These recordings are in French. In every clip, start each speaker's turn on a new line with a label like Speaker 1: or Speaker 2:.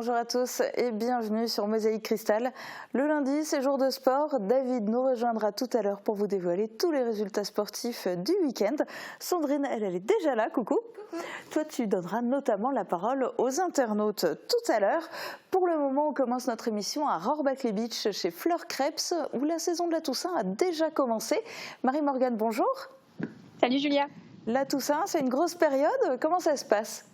Speaker 1: Bonjour à tous et bienvenue sur Mosaïque Cristal. Le lundi, c'est jour de sport. David nous rejoindra tout à l'heure pour vous dévoiler tous les résultats sportifs du week-end. Sandrine, elle est déjà là. Coucou. Toi, tu donneras notamment la parole aux internautes tout à l'heure. Pour le moment, on commence notre émission à Rohrbach-les-Beach chez Fleur Crêpes où la saison de la Toussaint a déjà commencé. Marie-Morgane, bonjour.
Speaker 2: Salut Julia.
Speaker 1: La Toussaint, c'est une grosse période. Comment ça se passe ?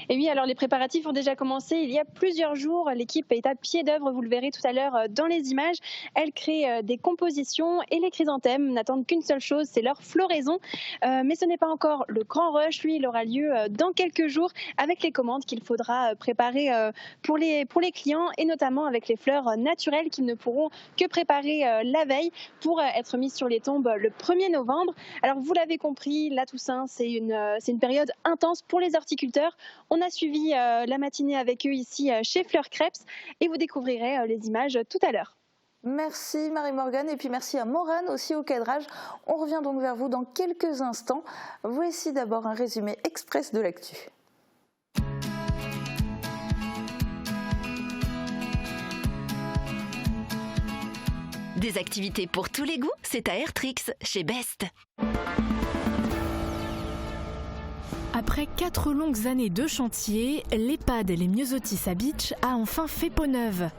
Speaker 2: Et oui, alors les préparatifs ont déjà commencé il y a plusieurs jours. L'équipe est à pied d'œuvre, vous le verrez tout à l'heure dans les images. Elle crée des compositions et les chrysanthèmes n'attendent qu'une seule chose, c'est leur floraison. Mais ce n'est pas encore le grand rush, lui, il aura lieu dans quelques jours avec les commandes qu'il faudra préparer pour les clients et notamment avec les fleurs naturelles qu'ils ne pourront que préparer la veille pour être mises sur les tombes le 1er novembre. Alors vous l'avez compris, la Toussaint, c'est une période intense pour les horticulteurs. On a suivi la matinée avec eux ici chez Fleur Crêpes et vous découvrirez les images tout à l'heure.
Speaker 1: Merci Marie-Morgane et puis merci à Morane aussi au cadrage. On revient donc vers vous dans quelques instants. Voici d'abord un résumé express de l'actu.
Speaker 3: Des activités pour tous les goûts, c'est à Airtrix chez Best.
Speaker 4: Après 4 longues années de chantier, l'EHPAD Les Myosotis à Beach a enfin fait peau neuve.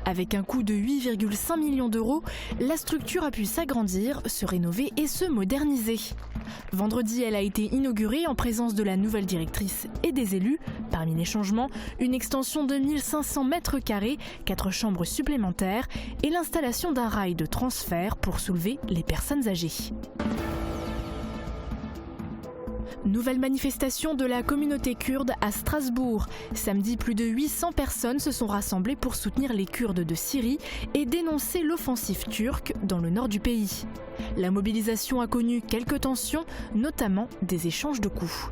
Speaker 4: Avec un coût de 8,5 millions d'euros, la structure a pu s'agrandir, se rénover et se moderniser. Vendredi, elle a été inaugurée en présence de la nouvelle directrice et des élus. Parmi les changements, une extension de 1500 mètres carrés, 4 chambres supplémentaires et l'installation d'un rail de transfert pour soulever les personnes âgées. Nouvelle manifestation de la communauté kurde à Strasbourg. Samedi, plus de 800 personnes se sont rassemblées pour soutenir les Kurdes de Syrie et dénoncer l'offensive turque dans le nord du pays. La mobilisation a connu quelques tensions, notamment des échanges de coups.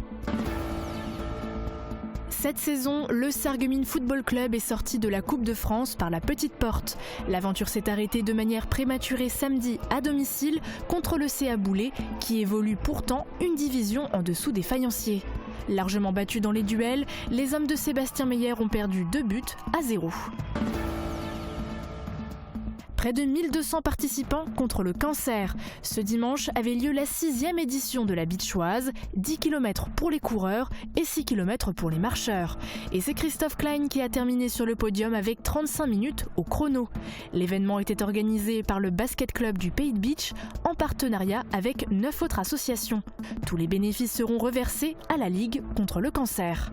Speaker 4: Cette saison, le Sarreguemines Football Club est sorti de la Coupe de France par la petite porte. L'aventure s'est arrêtée de manière prématurée samedi à domicile contre le CA Boulay, qui évolue pourtant une division en dessous des faïenciers. Largement battus dans les duels, les hommes de Sébastien Meyer ont perdu 2-0. Près de 1200 participants contre le cancer. Ce dimanche avait lieu la 6e édition de la Beachoise, 10 km pour les coureurs et 6 km pour les marcheurs. Et c'est Christophe Klein qui a terminé sur le podium avec 35 minutes au chrono. L'événement était organisé par le Basket Club du Pays de Beach en partenariat avec 9 autres associations. Tous les bénéfices seront reversés à la Ligue contre le cancer.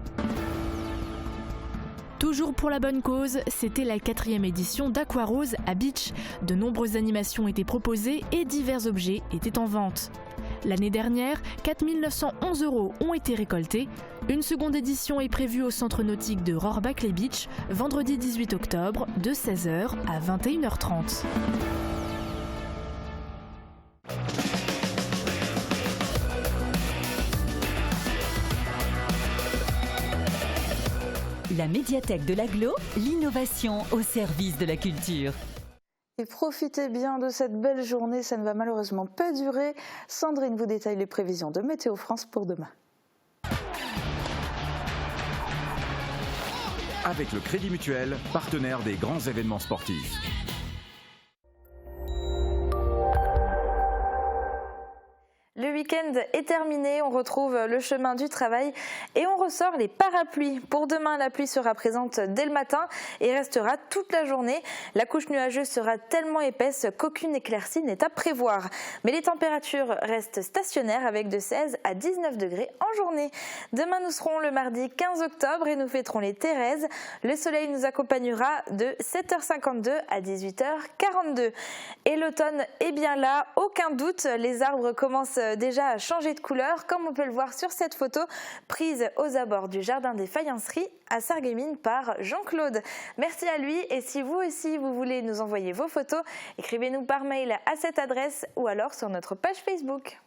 Speaker 4: Toujours pour la bonne cause, c'était la 4e édition d'Aquarose à Beach. De nombreuses animations étaient proposées et divers objets étaient en vente. L'année dernière, 4 911 € ont été récoltés. Une seconde édition est prévue au centre nautique de Rohrbach-les-Beach, vendredi 18 octobre, de 16h à 21h30.
Speaker 5: La médiathèque de l'Agglo, l'innovation au service de la culture.
Speaker 1: Et profitez bien de cette belle journée, ça ne va malheureusement pas durer. Sandrine vous détaille les prévisions de Météo France pour demain.
Speaker 6: Avec le Crédit Mutuel, partenaire des grands événements sportifs.
Speaker 1: Le week-end est terminé, on retrouve le chemin du travail et on ressort les parapluies. Pour demain, la pluie sera présente dès le matin et restera toute la journée. La couche nuageuse sera tellement épaisse qu'aucune éclaircie n'est à prévoir. Mais les températures restent stationnaires avec de 16 à 19 degrés en journée. Demain, nous serons le mardi 15 octobre et nous fêterons les Thérèses. Le soleil nous accompagnera de 7h52 à 18h42. Et l'automne est bien là, aucun doute, les arbres commencent déjà à changer de couleur, comme on peut le voir sur cette photo prise aux abords du jardin des faïenceries à Sarreguemines par Jean-Claude. Merci à lui et si vous aussi vous voulez nous envoyer vos photos, écrivez-nous par mail à cette adresse ou alors sur notre page Facebook.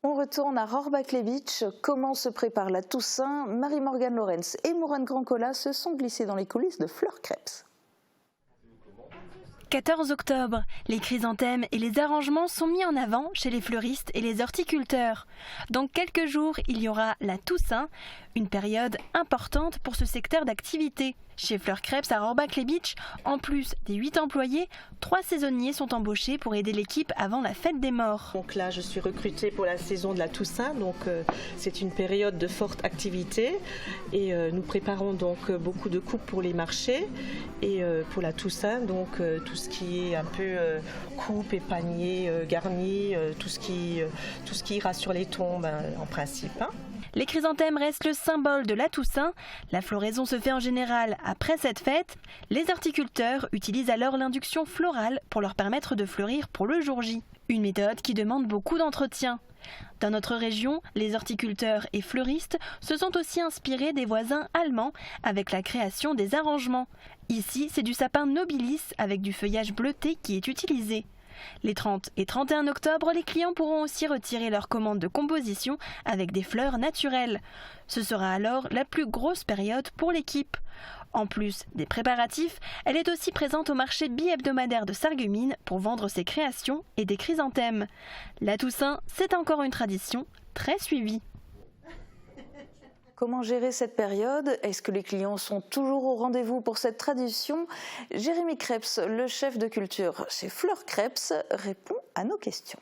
Speaker 1: On retourne à Rohrbach-les-Beach. Comment se prépare la Toussaint? Marie-Morgane Lorenz et Morane Grandcola se sont glissés dans les coulisses de Fleur Crêpes.
Speaker 7: 14 octobre, les chrysanthèmes et les arrangements sont mis en avant chez les fleuristes et les horticulteurs. Dans quelques jours, il y aura la Toussaint, une période importante pour ce secteur d'activité. Chez Fleur Crêpes à Rohrbach-les-Bitches, en plus des 8 employés, 3 saisonniers sont embauchés pour aider l'équipe avant la fête des morts.
Speaker 8: Donc là, je suis recrutée pour la saison de la Toussaint. Donc c'est une période de forte activité et nous préparons donc beaucoup de coupes pour les marchés et pour la Toussaint. Donc tout ce qui est un peu coupe et panier garni, tout ce qui ira sur les tombes en principe.
Speaker 7: Les chrysanthèmes restent le symbole de la Toussaint. La floraison se fait en général après cette fête. Les horticulteurs utilisent alors l'induction florale pour leur permettre de fleurir pour le jour J. Une méthode qui demande beaucoup d'entretien. Dans notre région, les horticulteurs et fleuristes se sont aussi inspirés des voisins allemands avec la création des arrangements. Ici, c'est du sapin nobilis avec du feuillage bleuté qui est utilisé. Les 30 et 31 octobre, les clients pourront aussi retirer leur commande de composition avec des fleurs naturelles. Ce sera alors la plus grosse période pour l'équipe. En plus des préparatifs, elle est aussi présente au marché bi-hebdomadaire de Sarreguemines pour vendre ses créations et des chrysanthèmes. La Toussaint, c'est encore une tradition très suivie.
Speaker 1: Comment gérer cette période? Est-ce que les clients sont toujours au rendez-vous pour cette tradition? Jérémy Krebs, le chef de culture chez Fleur Crêpes, répond à nos questions.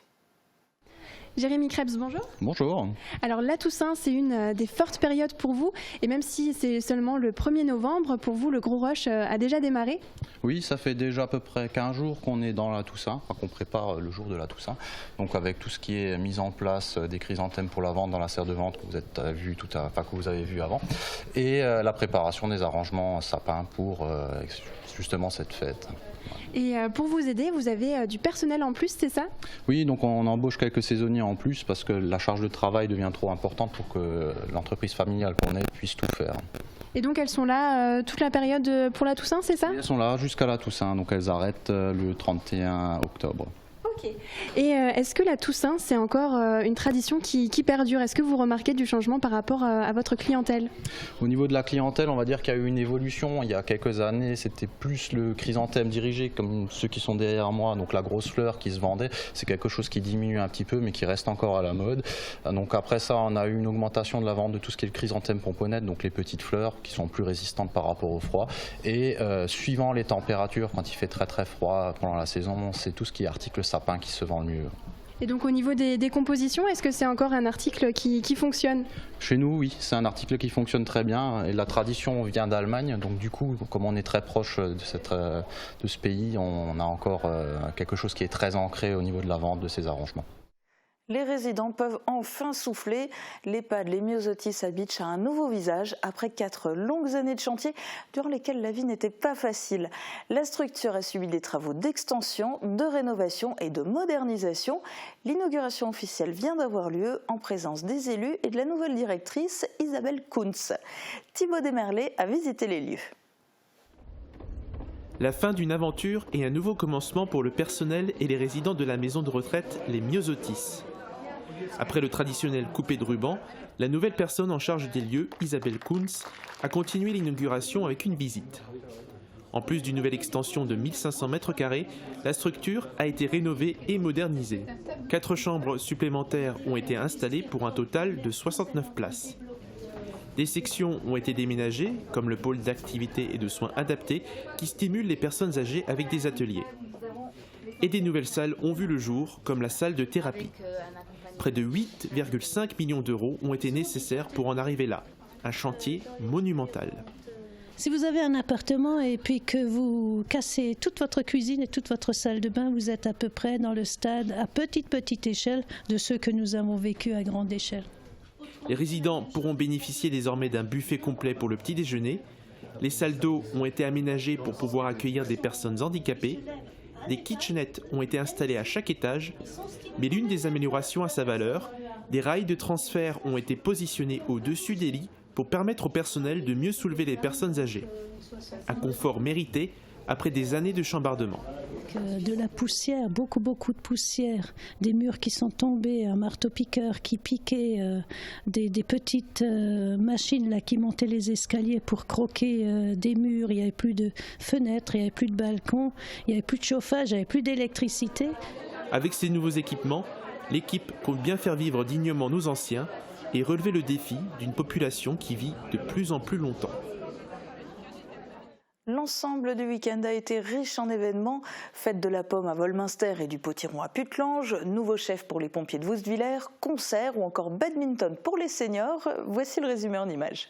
Speaker 2: Jérémy Krebs, bonjour.
Speaker 9: Bonjour.
Speaker 2: Alors la Toussaint, c'est une des fortes périodes pour vous, et même si c'est seulement le 1er novembre, pour vous le gros rush a déjà démarré?
Speaker 9: Oui, ça fait déjà à peu près 15 jours qu'on est dans la Toussaint, qu'on prépare le jour de la Toussaint. Donc avec tout ce qui est mise en place des chrysanthèmes pour la vente dans la serre de vente que vous avez vu avant, et la préparation des arrangements sapins pour justement cette fête.
Speaker 2: Et pour vous aider, vous avez du personnel en plus, c'est ça?
Speaker 9: Oui, donc on embauche quelques saisonniers en plus parce que la charge de travail devient trop importante pour que l'entreprise familiale qu'on est puisse tout faire.
Speaker 2: Et donc elles sont là toute la période pour la Toussaint, c'est ça?
Speaker 9: Oui, elles sont là jusqu'à la Toussaint, donc elles arrêtent le 31 octobre.
Speaker 2: Ok. Et est-ce que la Toussaint, c'est encore une tradition qui perdure? Est-ce que vous remarquez du changement par rapport à votre clientèle?
Speaker 9: Au niveau de la clientèle, on va dire qu'il y a eu une évolution. Il y a quelques années, c'était plus le chrysanthème dirigé, comme ceux qui sont derrière moi, donc la grosse fleur qui se vendait. C'est quelque chose qui diminue un petit peu, mais qui reste encore à la mode. Donc après ça, on a eu une augmentation de la vente de tout ce qui est le chrysanthème pomponnette, donc les petites fleurs qui sont plus résistantes par rapport au froid. Et suivant les températures, quand il fait très très froid pendant la saison, c'est tout ce qui est article sapin qui se vend le mieux.
Speaker 2: Et donc au niveau des compositions, est-ce que c'est encore un article qui fonctionne?
Speaker 9: Chez nous, oui, c'est un article qui fonctionne très bien. Et la tradition vient d'Allemagne, donc du coup, comme on est très proche de ce pays, on a encore quelque chose qui est très ancré au niveau de la vente de ces arrangements.
Speaker 1: Les résidents peuvent enfin souffler. L'EHPAD Les Myosotis à Bitches a un nouveau visage après 4 longues années de chantier durant lesquelles la vie n'était pas facile. La structure a subi des travaux d'extension, de rénovation et de modernisation. L'inauguration officielle vient d'avoir lieu en présence des élus et de la nouvelle directrice Isabelle Kuntz. Thibaut Desmerlet a visité les lieux.
Speaker 10: La fin d'une aventure et un nouveau commencement pour le personnel et les résidents de la maison de retraite Les Myosotis. Après le traditionnel coupé de ruban, la nouvelle personne en charge des lieux, Isabelle Kuntz, a continué l'inauguration avec une visite. En plus d'une nouvelle extension de 1500 m², la structure a été rénovée et modernisée. 4 chambres supplémentaires ont été installées pour un total de 69 places. Des sections ont été déménagées, comme le pôle d'activité et de soins adaptés, qui stimule les personnes âgées avec des ateliers. Et des nouvelles salles ont vu le jour, comme la salle de thérapie. Près de 8,5 millions d'euros ont été nécessaires pour en arriver là. Un chantier monumental.
Speaker 11: Si vous avez un appartement et puis que vous cassez toute votre cuisine et toute votre salle de bain, vous êtes à peu près dans le stade à petite échelle de ceux que nous avons vécu à grande échelle.
Speaker 10: Les résidents pourront bénéficier désormais d'un buffet complet pour le petit déjeuner. Les salles d'eau ont été aménagées pour pouvoir accueillir des personnes handicapées. Des kitchenettes ont été installées à chaque étage, mais l'une des améliorations à sa valeur, des rails de transfert ont été positionnés au-dessus des lits pour permettre au personnel de mieux soulever les personnes âgées. Un confort mérité après des années de chambardement.
Speaker 11: De la poussière, beaucoup de poussière, des murs qui sont tombés, un marteau-piqueur qui piquait, des petites machines là, qui montaient les escaliers pour croquer des murs, il n'y avait plus de fenêtres, il n'y avait plus de balcons, il n'y avait plus de chauffage, il n'y avait plus d'électricité.
Speaker 10: Avec ces nouveaux équipements, l'équipe compte bien faire vivre dignement nos anciens et relever le défi d'une population qui vit de plus en plus longtemps.
Speaker 1: L'ensemble du week-end a été riche en événements. Fête de la pomme à Wolminster et du potiron à Puttelange, nouveau chef pour les pompiers de Woustviller, concert ou encore badminton pour les seniors. Voici le résumé en images.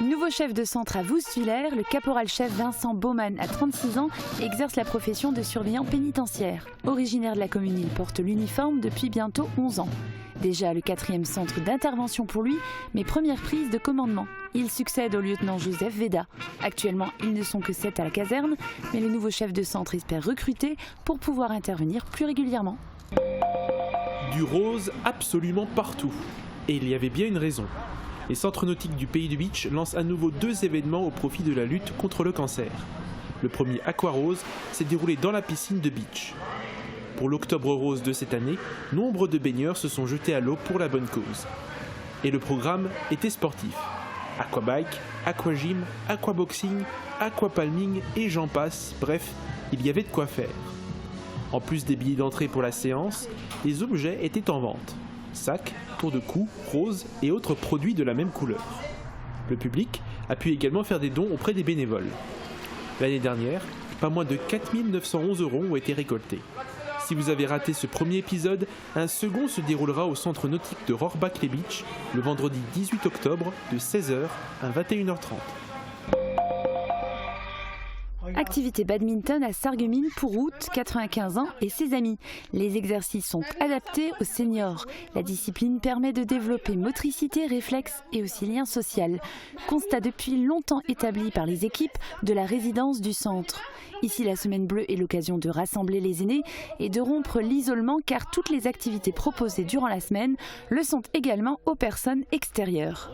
Speaker 12: Nouveau chef de centre à Woustviller, le caporal-chef Vincent Baumann, à 36 ans, exerce la profession de surveillant pénitentiaire. Originaire de la commune, il porte l'uniforme depuis bientôt 11 ans. Déjà le 4e centre d'intervention pour lui, mais première prise de commandement. Il succède au lieutenant Joseph Veda. Actuellement, ils ne sont que 7 à la caserne, mais le nouveau chef de centre espère recruter pour pouvoir intervenir plus régulièrement.
Speaker 10: Du rose absolument partout. Et il y avait bien une raison. Les centres nautiques du Pays du Beach lancent à nouveau 2 événements au profit de la lutte contre le cancer. Le premier Aquarose s'est déroulé dans la piscine de Beach. Pour l'Octobre Rose de cette année, nombre de baigneurs se sont jetés à l'eau pour la bonne cause. Et le programme était sportif. Aquabike, aquagym, aquaboxing, aquapalming et j'en passe, bref, il y avait de quoi faire. En plus des billets d'entrée pour la séance, les objets étaient en vente. Sacs, tours de cou, roses et autres produits de la même couleur. Le public a pu également faire des dons auprès des bénévoles. L'année dernière, pas moins de 4 911 € ont été récoltés. Si vous avez raté ce premier épisode, un second se déroulera au centre nautique de Rohrbach-les-Beach le vendredi 18 octobre de 16h à 21h30.
Speaker 12: Activité badminton à Sarreguemines pour Ruth, 95 ans, et ses amis. Les exercices sont adaptés aux seniors. La discipline permet de développer motricité, réflexe et aussi lien social. Constat depuis longtemps établi par les équipes de la résidence du centre. Ici, la semaine bleue est l'occasion de rassembler les aînés et de rompre l'isolement car toutes les activités proposées durant la semaine le sont également aux personnes extérieures.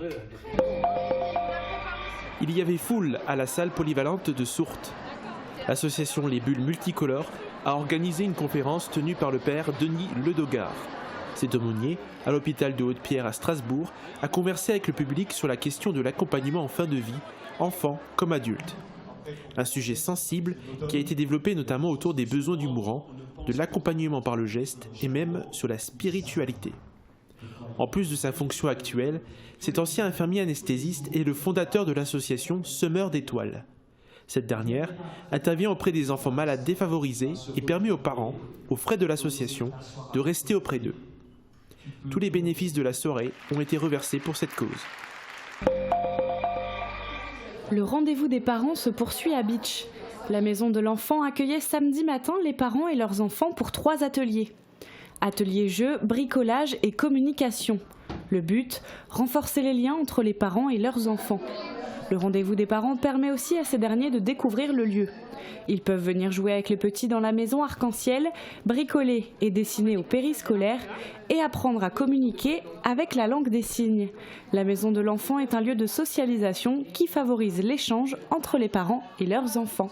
Speaker 10: Il y avait foule à la salle polyvalente de Sourtes. L'association Les Bulles Multicolores a organisé une conférence tenue par le père Denis Ledogard. Cet aumônier, à l'hôpital de Haute-Pierre à Strasbourg, a conversé avec le public sur la question de l'accompagnement en fin de vie, enfants comme adultes. Un sujet sensible qui a été développé notamment autour des besoins du mourant, de l'accompagnement par le geste et même sur la spiritualité. En plus de sa fonction actuelle, cet ancien infirmier anesthésiste est le fondateur de l'association Semeurs d'étoiles. Cette dernière intervient auprès des enfants malades défavorisés et permet aux parents, aux frais de l'association, de rester auprès d'eux. Tous les bénéfices de la soirée ont été reversés pour cette cause.
Speaker 13: Le rendez-vous des parents se poursuit à Beach. La maison de l'enfant accueillait samedi matin les parents et leurs enfants pour 3 ateliers. Ateliers jeux, bricolage et communication. Le but, renforcer les liens entre les parents et leurs enfants. Le rendez-vous des parents permet aussi à ces derniers de découvrir le lieu. Ils peuvent venir jouer avec les petits dans la maison arc-en-ciel, bricoler et dessiner au périscolaire et apprendre à communiquer avec la langue des signes. La maison de l'enfant est un lieu de socialisation qui favorise l'échange entre les parents et leurs enfants.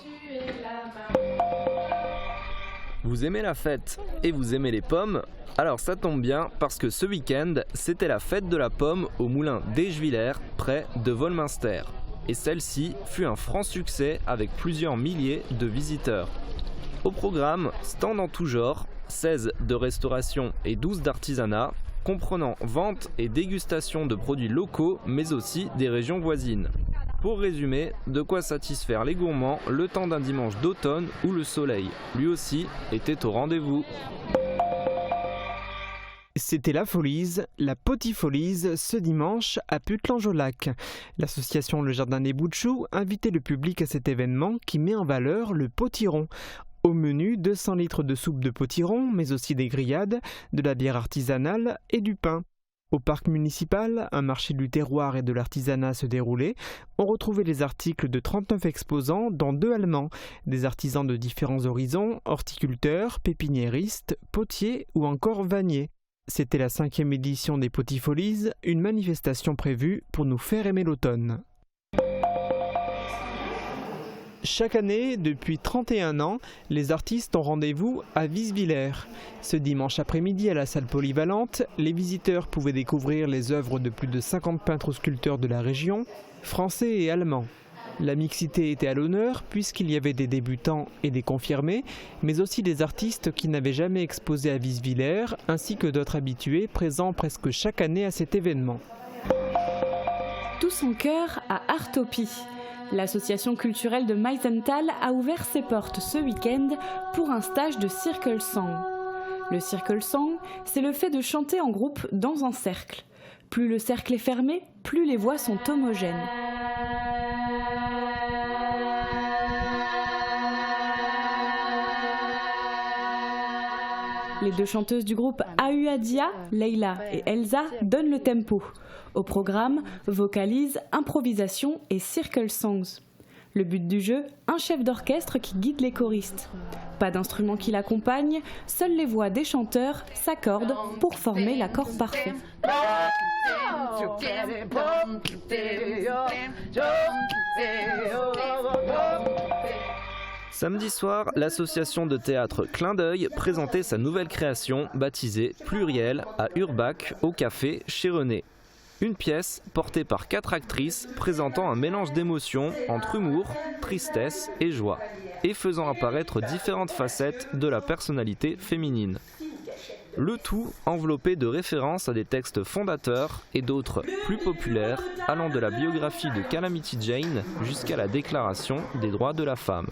Speaker 14: Vous aimez la fête et vous aimez les pommes? Alors ça tombe bien parce que ce week-end, c'était la fête de la pomme au moulin d'Eschwiller, près de Wolminster. Et celle-ci fut un franc succès avec plusieurs milliers de visiteurs. Au programme, stand en tout genre, 16 de restauration et 12 d'artisanat, comprenant vente et dégustation de produits locaux mais aussi des régions voisines. Pour résumer, de quoi satisfaire les gourmands le temps d'un dimanche d'automne où le soleil, lui aussi, était au rendez-vous.
Speaker 15: C'était la Folise, la Potifolise, ce dimanche à Puttelange-au-Lac. L'association Le Jardin des Bouts de Choux invitait le public à cet événement qui met en valeur le potiron. Au menu, 200 litres de soupe de potiron, mais aussi des grillades, de la bière artisanale et du pain. Au parc municipal, un marché du terroir et de l'artisanat se déroulait. On retrouvait les articles de 39 exposants, dont 2 allemands, des artisans de différents horizons, horticulteurs, pépiniéristes, potiers ou encore vanniers. C'était la 5e édition des Potifolies, une manifestation prévue pour nous faire aimer l'automne. Chaque année, depuis 31 ans, les artistes ont rendez-vous à Wieswiller. Ce dimanche après-midi à la salle polyvalente, les visiteurs pouvaient découvrir les œuvres de plus de 50 peintres sculpteurs de la région, français et allemands. La mixité était à l'honneur puisqu'il y avait des débutants et des confirmés, mais aussi des artistes qui n'avaient jamais exposé à Wieswiller, ainsi que d'autres habitués présents presque chaque année à cet événement.
Speaker 13: Tous en chœur à Artopie. L'association culturelle de Meisenthal a ouvert ses portes ce week-end pour un stage de Circle Song. Le Circle Song, c'est le fait de chanter en groupe dans un cercle. Plus le cercle est fermé, plus les voix sont homogènes. Les deux chanteuses du groupe Ahuadia, Leila et Elsa, donnent le tempo. Au programme, vocalise, improvisation et circle songs. Le but du jeu, un chef d'orchestre qui guide les choristes. Pas d'instrument qui l'accompagne, seules les voix des chanteurs s'accordent pour former l'accord parfait.
Speaker 14: Samedi soir, l'association de théâtre Clin d'œil présentait sa nouvelle création baptisée Pluriel à Urbach au café chez René. Une pièce portée par 4 actrices présentant un mélange d'émotions entre humour, tristesse et joie, et faisant apparaître différentes facettes de la personnalité féminine. Le tout enveloppé de références à des textes fondateurs et d'autres plus populaires, allant de la biographie de Calamity Jane jusqu'à la Déclaration des droits de la femme.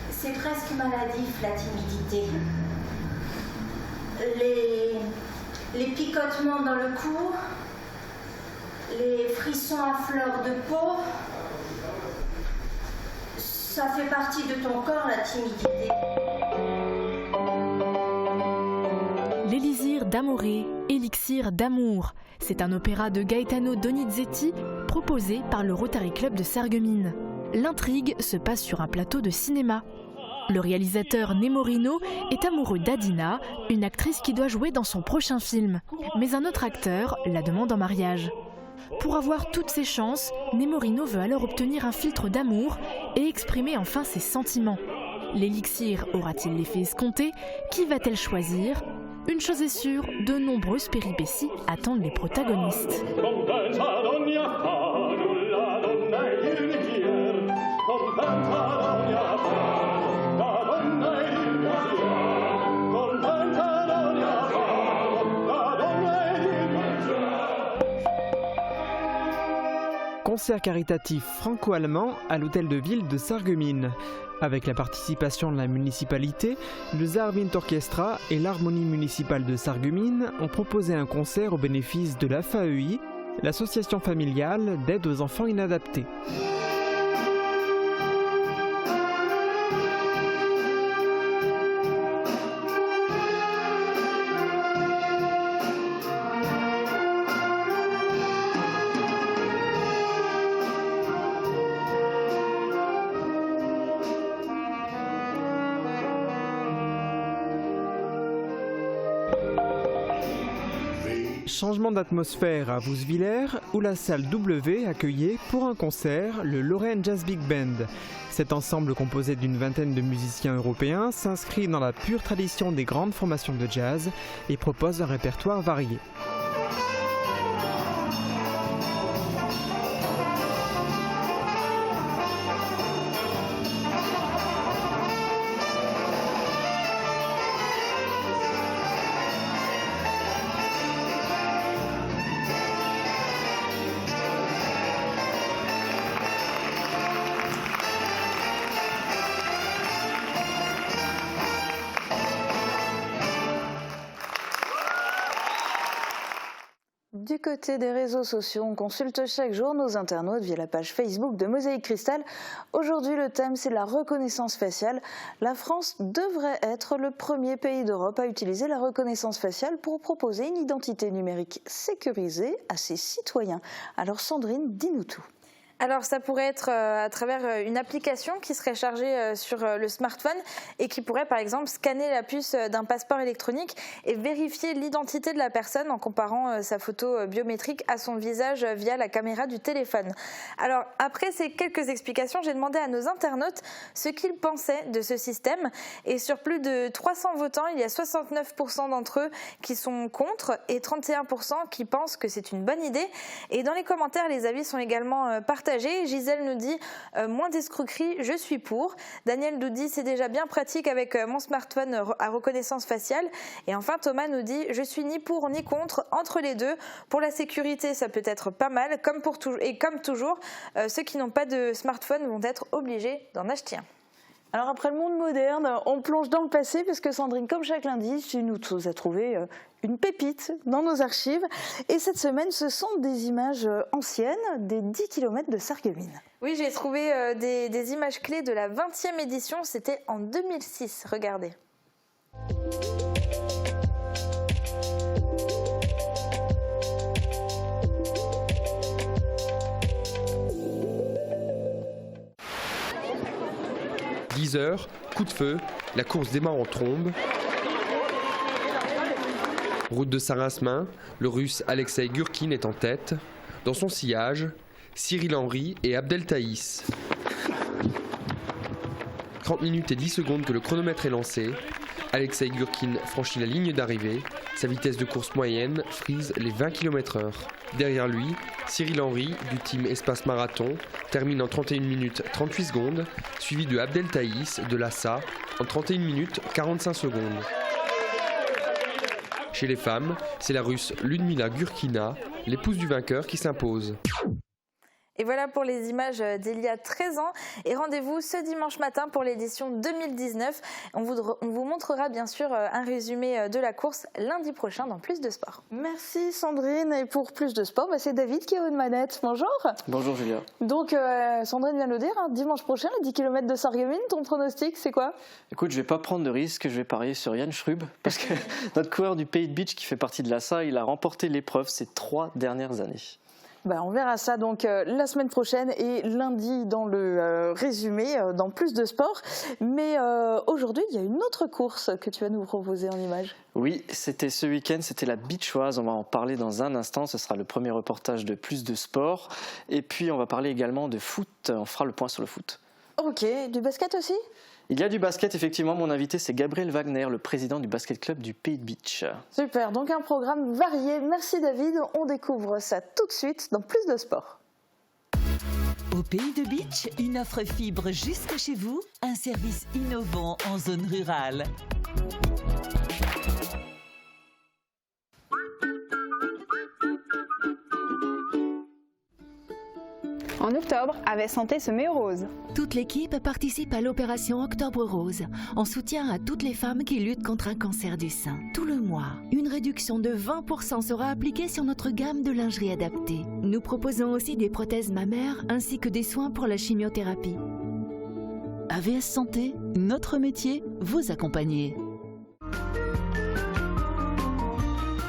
Speaker 16: C'est presque maladif, la timidité. Les picotements dans le cou, les frissons à fleur de peau, ça fait partie de ton corps, la timidité.
Speaker 4: L'Élysire d'Amore, Élixir d'amour. C'est un opéra de Gaetano Donizetti proposé par le Rotary Club de Sarreguemines. L'intrigue se passe sur un plateau de cinéma. Le réalisateur Nemorino est amoureux d'Adina, une actrice qui doit jouer dans son prochain film. Mais un autre acteur la demande en mariage. Pour avoir toutes ses chances, Nemorino veut alors obtenir un filtre d'amour et exprimer enfin ses sentiments. L'élixir aura-t-il l'effet escompté? Qui va-t-elle choisir? Une chose est sûre, de nombreuses péripéties attendent les protagonistes.
Speaker 15: Concert caritatif franco-allemand à l'hôtel de ville de Sarreguemines. Avec la participation de la municipalité, le Saarwind Orchestra et l'Harmonie municipale de Sarreguemines ont proposé un concert au bénéfice de l'AFAEI, l'association familiale d'aide aux enfants inadaptés. Changement d'atmosphère à Wieswiller où la salle W accueillait pour un concert le Lorraine Jazz Big Band. Cet ensemble composé d'une vingtaine de musiciens européens s'inscrit dans la pure tradition des grandes formations de jazz et propose un répertoire varié.
Speaker 1: Du côté des réseaux sociaux, on consulte chaque jour nos internautes via la page Facebook de Mosaïque Cristal. Aujourd'hui, le thème, c'est la reconnaissance faciale. La France devrait être le premier pays d'Europe à utiliser la reconnaissance faciale pour proposer une identité numérique sécurisée à ses citoyens. Alors Sandrine, dis-nous tout. Alors ça pourrait être à travers une application qui serait chargée sur le smartphone et qui pourrait par exemple scanner la puce d'un passeport électronique et vérifier l'identité de la personne en comparant sa photo biométrique à son visage via la caméra du téléphone. Alors après ces quelques explications, j'ai demandé à nos internautes ce qu'ils pensaient de ce système et sur plus de 300 votants, il y a 69% d'entre eux qui sont contre et 31% qui pensent que c'est une bonne idée. Et dans les commentaires, les avis sont également partagés. Gisèle nous dit moins d'escroquerie, je suis pour. Daniel nous dit c'est déjà bien pratique avec mon smartphone à reconnaissance faciale. Et enfin Thomas nous dit je suis ni pour ni contre, entre les deux. Pour la sécurité ça peut être pas mal, comme toujours, ceux qui n'ont pas de smartphone vont être obligés d'en acheter un.
Speaker 17: Alors après le monde moderne, on plonge dans le passé parce que Sandrine, comme chaque lundi, tu nous as trouvé une pépite dans nos archives. Et cette semaine, ce sont des images anciennes des 10 km de Sarreguemines.
Speaker 1: Oui, j'ai trouvé des images clés de la 20e édition, c'était en 2006, regardez.
Speaker 18: « 10 heures, coup de feu, la course démarre en trombe. Route de Saint-Rasmin, le russe Alexei Gurkin est en tête. Dans son sillage, Cyril Henry et Abdel Taïs. 30 minutes et 10 secondes que le chronomètre est lancé. Alexei Gurkin franchit la ligne d'arrivée. Sa vitesse de course moyenne frise les 20 km/h. Derrière lui, Cyril Henry du team Espace Marathon termine en 31 minutes 38 secondes, suivi de Abdel Taïs de l'ASSA en 31 minutes 45 secondes. Chez les femmes, c'est la russe Ludmila Gurkina, l'épouse du vainqueur, qui s'impose.
Speaker 1: Et voilà pour les images d'il y a 13 ans. Et rendez-vous ce dimanche matin pour l'édition 2019. On vous montrera bien sûr un résumé de la course lundi prochain dans Plus de Sport.
Speaker 17: Merci Sandrine. Et pour Plus de Sport, c'est David qui est aux manettes. Bonjour.
Speaker 19: Bonjour Julia.
Speaker 17: Donc Sandrine vient de le dire, dimanche prochain, les 10 km de Sarreguemines, ton pronostic c'est quoi?
Speaker 19: Écoute, je vais pas prendre de risque, je vais parier sur Yann Schrub. Parce que notre coureur du Pays de Beach qui fait partie de l'ASSA, il a remporté l'épreuve ces 3 dernières années.
Speaker 17: On verra ça donc la semaine prochaine et lundi dans le résumé dans Plus de Sport. Mais aujourd'hui, il y a une autre course que tu vas nous proposer en images.
Speaker 19: Oui, c'était ce week-end, c'était la Beachoise. On va en parler dans un instant. Ce sera le premier reportage de Plus de Sport. Et puis, on va parler également de foot. On fera le point sur le foot.
Speaker 17: Ok, du basket aussi ?
Speaker 19: Il y a du basket, effectivement. Mon invité, c'est Gabriel Wagner, le président du basket club du Pays de Beach.
Speaker 17: Super, donc un programme varié. Merci David, on découvre ça tout de suite dans Plus de Sport.
Speaker 5: Au Pays de Beach, une offre fibre jusque chez vous, un service innovant en zone rurale.
Speaker 2: En octobre, Avec Santé se met au rose.
Speaker 20: Toute l'équipe participe à l'opération Octobre Rose, en soutien à toutes les femmes qui luttent contre un cancer du sein. Tout le mois, une réduction de 20% sera appliquée sur notre gamme de lingerie adaptée. Nous proposons aussi des prothèses mammaires ainsi que des soins pour la chimiothérapie. AVS Santé, notre métier, vous accompagner.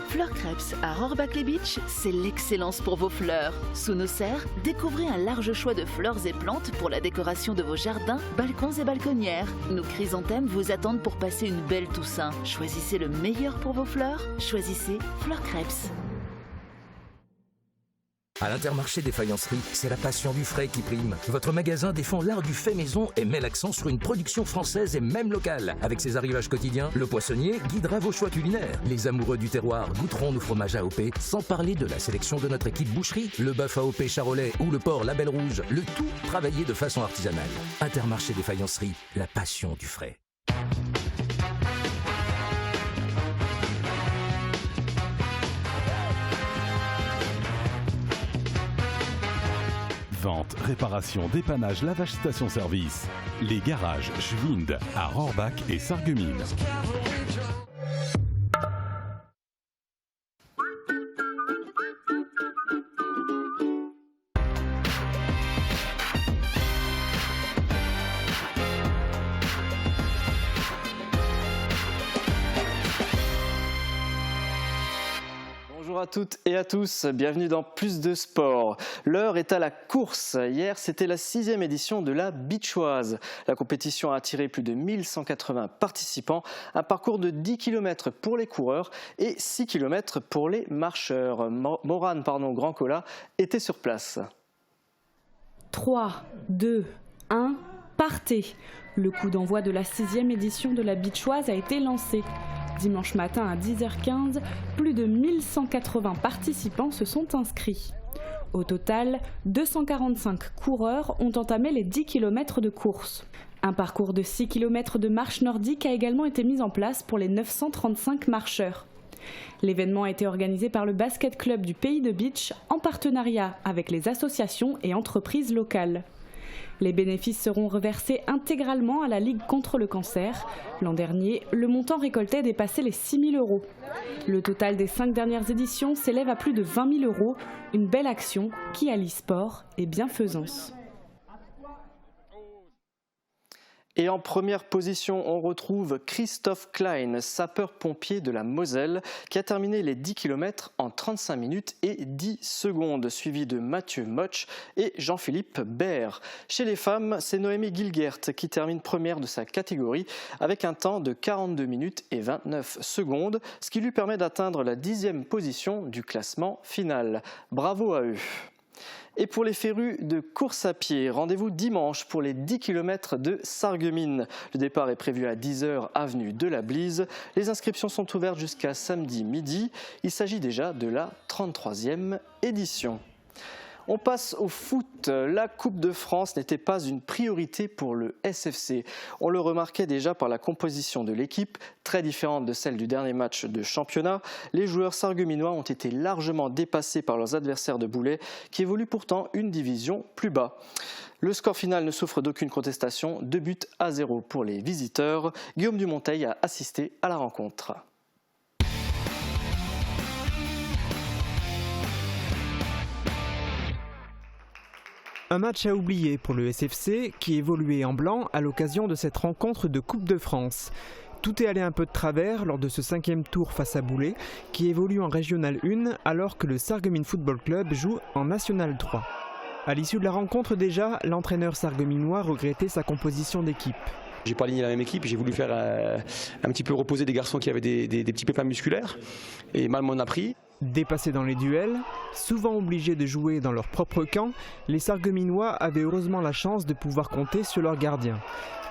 Speaker 20: Fleur Crêpes à Rohrbach-les-Beach, c'est l'excellence pour vos fleurs. Sous nos serres, découvrez un large choix de fleurs et plantes pour la décoration de vos jardins, balcons et balconnières. Nos chrysanthèmes vous attendent pour passer une belle Toussaint. Choisissez le meilleur pour vos fleurs, choisissez Fleur Crêpes.
Speaker 21: À l'Intermarché des faïenceries, c'est la passion du frais qui prime. Votre magasin défend l'art du fait maison et met l'accent sur une production française et même locale. Avec ses arrivages quotidiens, le poissonnier guidera vos choix culinaires. Les amoureux du terroir goûteront nos fromages AOP, sans parler de la sélection de notre équipe boucherie, le bœuf AOP charolais ou le porc Label Rouge, le tout travaillé de façon artisanale. Intermarché des faïenceries, la passion du frais.
Speaker 22: Vente, réparation, dépannage, lavage station-service. Les garages Schwind à Rohrbach et Sarreguemines.
Speaker 19: Bonjour Bonjour à toutes et à tous, bienvenue dans Plus de Sport. L'heure est à la course. Hier, c'était la 6e édition de la Beachoise. La compétition a attiré plus de 1180 participants, un parcours de 10 km pour les coureurs et 6 km pour les marcheurs. Morane Grandcola était sur place.
Speaker 13: 3, 2, 1, partez! Le coup d'envoi de la 6e édition de la Beachoise a été lancé. Dimanche matin à 10h15, plus de 1180 participants se sont inscrits. Au total, 245 coureurs ont entamé les 10 km de course. Un parcours de 6 km de marche nordique a également été mis en place pour les 935 marcheurs. L'événement a été organisé par le Basket Club du Pays de Bitche en partenariat avec les associations et entreprises locales. Les bénéfices seront reversés intégralement à la Ligue contre le cancer. L'an dernier, le montant récolté dépassait les 6 000 €. Le total des 5 dernières éditions s'élève à plus de 20 000 €, une belle action qui allie sport et bienfaisance.
Speaker 19: Et en première position, on retrouve Christophe Klein, sapeur-pompier de la Moselle, qui a terminé les 10 km en 35 minutes et 10 secondes, suivi de Mathieu Motsch et Jean-Philippe Baird. Chez les femmes, c'est Noémie Gilgert qui termine première de sa catégorie avec un temps de 42 minutes et 29 secondes, ce qui lui permet d'atteindre la 10e position du classement final. Bravo à eux! Et pour les férus de course à pied, rendez-vous dimanche pour les 10 km de Sarreguemines. Le départ est prévu à 10h avenue de la Blise. Les inscriptions sont ouvertes jusqu'à samedi midi. Il s'agit déjà de la 33e édition. On passe au foot. La Coupe de France n'était pas une priorité pour le SFC. On le remarquait déjà par la composition de l'équipe, très différente de celle du dernier match de championnat. Les joueurs sarregueminois ont été largement dépassés par leurs adversaires de Boulay, qui évoluent pourtant une division plus bas. Le score final ne souffre d'aucune contestation, 2-0 pour les visiteurs. Guillaume Dumonteil a assisté à la rencontre.
Speaker 15: Un match à oublier pour le SFC qui évoluait en blanc à l'occasion de cette rencontre de Coupe de France. Tout est allé un peu de travers lors de ce 5e tour face à Boulay qui évolue en Régional 1 alors que le Sarreguemines Football Club joue en National 3. À l'issue de la rencontre déjà, l'entraîneur sarregueminois regrettait sa composition d'équipe.
Speaker 3: J'ai pas aligné la même équipe, j'ai voulu faire un petit peu reposer des garçons qui avaient des petits pépins musculaires et mal m'en a pris.
Speaker 15: Dépassés dans les duels, souvent obligés de jouer dans leur propre camp, les Sarregueminois avaient heureusement la chance de pouvoir compter sur leur gardien.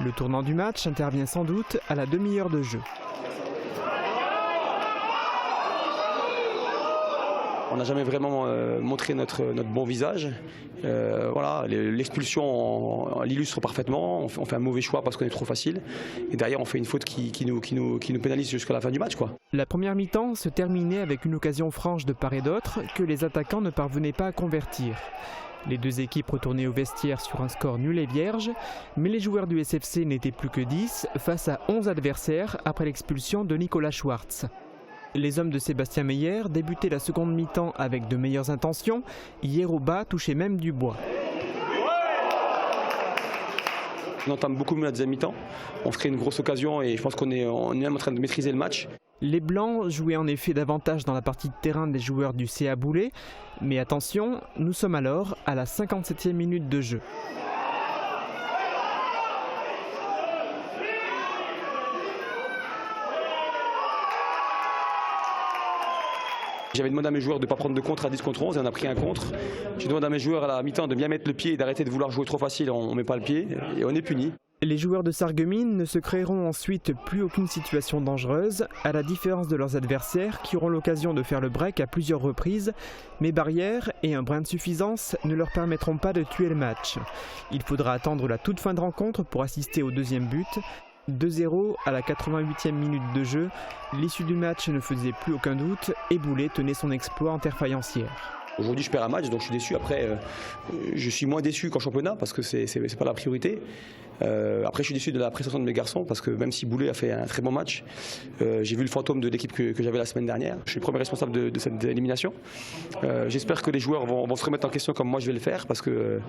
Speaker 15: Le tournant du match intervient sans doute à la demi-heure de jeu.
Speaker 3: On n'a jamais vraiment montré notre bon visage. Voilà, l'expulsion l'illustre parfaitement. On fait un mauvais choix parce qu'on est trop facile. Et derrière, on fait une faute qui nous pénalise jusqu'à la fin du match, quoi.
Speaker 15: La première mi-temps se terminait avec une occasion franche de part et d'autre que les attaquants ne parvenaient pas à convertir. Les deux équipes retournaient au vestiaire sur un score nul et vierge, mais les joueurs du SFC n'étaient plus que 10 face à 11 adversaires après l'expulsion de Nicolas Schwartz. Les hommes de Sébastien Meyer débutaient la seconde mi-temps avec de meilleures intentions. Yeroba touchait même du bois.
Speaker 3: On entame beaucoup mieux la deuxième mi-temps. On se crée une grosse occasion et je pense qu'on est même en train de maîtriser le match.
Speaker 15: Les Blancs jouaient en effet davantage dans la partie de terrain des joueurs du CA Boulay. Mais attention, nous sommes alors à la 57e minute de jeu.
Speaker 3: J'avais demandé à mes joueurs de ne pas prendre de contre à 10 contre 11 et on a pris un contre. J'ai demandé à mes joueurs à la mi-temps de bien mettre le pied et d'arrêter de vouloir jouer trop facile, on ne met pas le pied et on est puni.
Speaker 15: Les joueurs de Sarreguemines ne se créeront ensuite plus aucune situation dangereuse, à la différence de leurs adversaires qui auront l'occasion de faire le break à plusieurs reprises, mais barrières et un brin de suffisance ne leur permettront pas de tuer le match. Il faudra attendre la toute fin de rencontre pour assister au deuxième but. 2-0 à la 88e minute de jeu, l'issue du match ne faisait plus aucun doute et Boulay tenait son exploit en terre faïencière.
Speaker 3: Aujourd'hui je perds un match donc je suis déçu, après je suis moins déçu qu'en championnat parce que c'est pas la priorité. Après je suis déçu de la prestation de mes garçons parce que même si Boulay a fait un très bon match, j'ai vu le fantôme de l'équipe que j'avais la semaine dernière. Je suis le premier responsable de cette élimination. J'espère que les joueurs vont se remettre en question comme moi je vais le faire parce que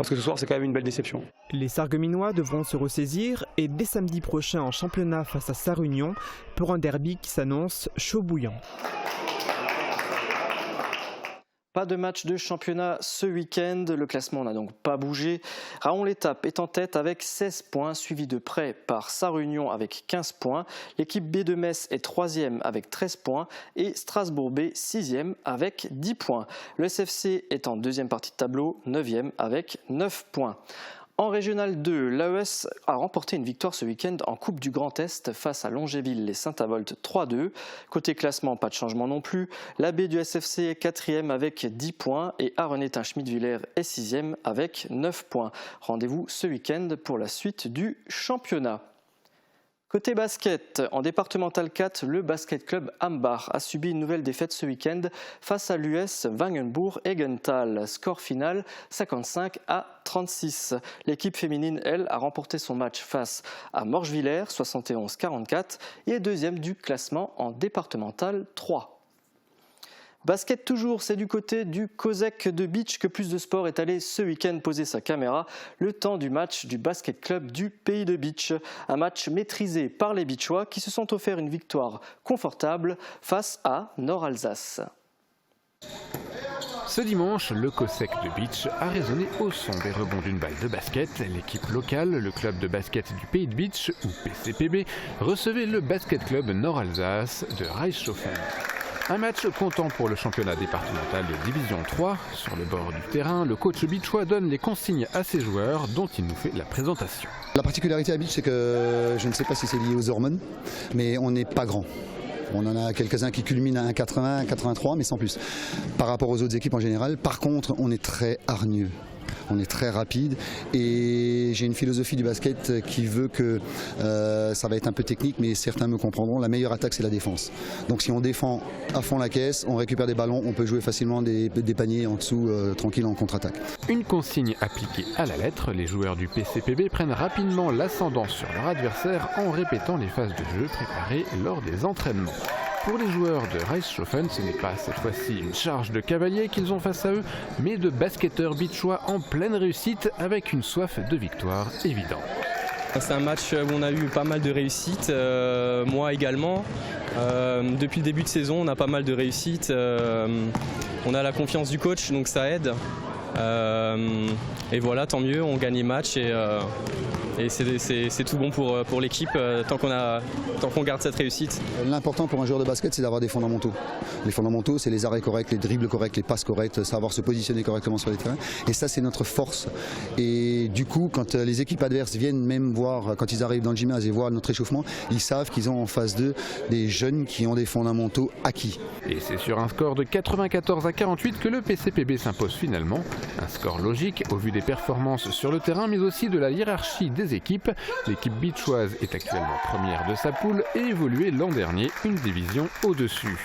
Speaker 3: ce soir c'est quand même une belle déception.
Speaker 15: Les Sarregueminois devront se ressaisir et dès samedi prochain en championnat face à Sarre-Union pour un derby qui s'annonce chaud bouillant.
Speaker 19: Pas de match de championnat ce week-end, le classement n'a donc pas bougé. Raon-l'Étape est en tête avec 16 points, suivi de près par Sarre-Union avec 15 points. L'équipe B de Metz est 3e avec 13 points et Strasbourg B 6e avec 10 points. Le SFC est en deuxième partie de tableau, 9e avec 9 points. En Régional 2, l'AES a remporté une victoire ce week-end en Coupe du Grand Est face à Longéville et Saint-Avold 3-2. Côté classement, pas de changement non plus. La B du SFC est 4e avec 10 points et Arrenetin-Schmidwiller est 6e avec 9 points. Rendez-vous ce week-end pour la suite du championnat. Côté basket, en départemental 4, le basket club Ambach a subi une nouvelle défaite ce week-end face à l'US Wangenbourg-Eggenthal. Score final 55-36. L'équipe féminine, elle, a remporté son match face à Morgevillers 71-44 et est deuxième du classement en départemental 3. Basket toujours, c'est du côté du COSEC de Beach que Plus de Sport est allé ce week-end poser sa caméra le temps du match du basket club du Pays de Beach. Un match maîtrisé par les Beachois qui se sont offert une victoire confortable face à Nord-Alsace.
Speaker 6: Ce dimanche, le COSEC de Beach a résonné au son des rebonds d'une balle de basket. L'équipe locale, le club de basket du Pays de Beach, ou PCPB, recevait le basket club Nord-Alsace de Reichshofen. Un match comptant pour le championnat départemental de Division 3. Sur le bord du terrain, le coach Beachois donne les consignes à ses joueurs dont il nous fait la présentation.
Speaker 8: La particularité à Beach, c'est que je ne sais pas si c'est lié aux hormones, mais on n'est pas grand. On en a quelques-uns qui culminent à 1,80, 1,83, mais sans plus. Par rapport aux autres équipes en général, par contre, on est très hargneux. On est très rapide et j'ai une philosophie du basket qui veut que ça va être un peu technique, mais certains me comprendront, la meilleure attaque c'est la défense. Donc si on défend à fond la caisse, on récupère des ballons, on peut jouer facilement des paniers en dessous, tranquille en contre-attaque.
Speaker 6: Une consigne appliquée à la lettre, les joueurs du PCPB prennent rapidement l'ascendant sur leur adversaire en répétant les phases de jeu préparées lors des entraînements. Pour les joueurs de Reichshofen, ce n'est pas cette fois-ci une charge de cavaliers qu'ils ont face à eux, mais de basketteurs beachois en pleine réussite avec une soif de victoire évidente.
Speaker 23: C'est un match où on a eu pas mal de réussites, moi également. Depuis le début de saison, on a pas mal de réussites. On a la confiance du coach, donc ça aide. Et voilà, tant mieux, on gagne les matchs et c'est tout bon pour l'équipe tant qu'on garde cette réussite.
Speaker 8: L'important pour un joueur de basket, c'est d'avoir des fondamentaux. Les fondamentaux, c'est les arrêts corrects, les dribbles corrects, les passes correctes, savoir se positionner correctement sur les terrains. Et ça, c'est notre force. Et du coup, quand les équipes adverses viennent même voir, quand ils arrivent dans le gymnase et voient notre échauffement, ils savent qu'ils ont en face d'eux des jeunes qui ont des fondamentaux acquis.
Speaker 6: Et c'est sur un score de 94-48 que le PCPB s'impose finalement. Un score logique au vu des performances sur le terrain, mais aussi de la hiérarchie des équipes. L'équipe beachoise est actuellement première de sa poule et évoluait l'an dernier une division au-dessus.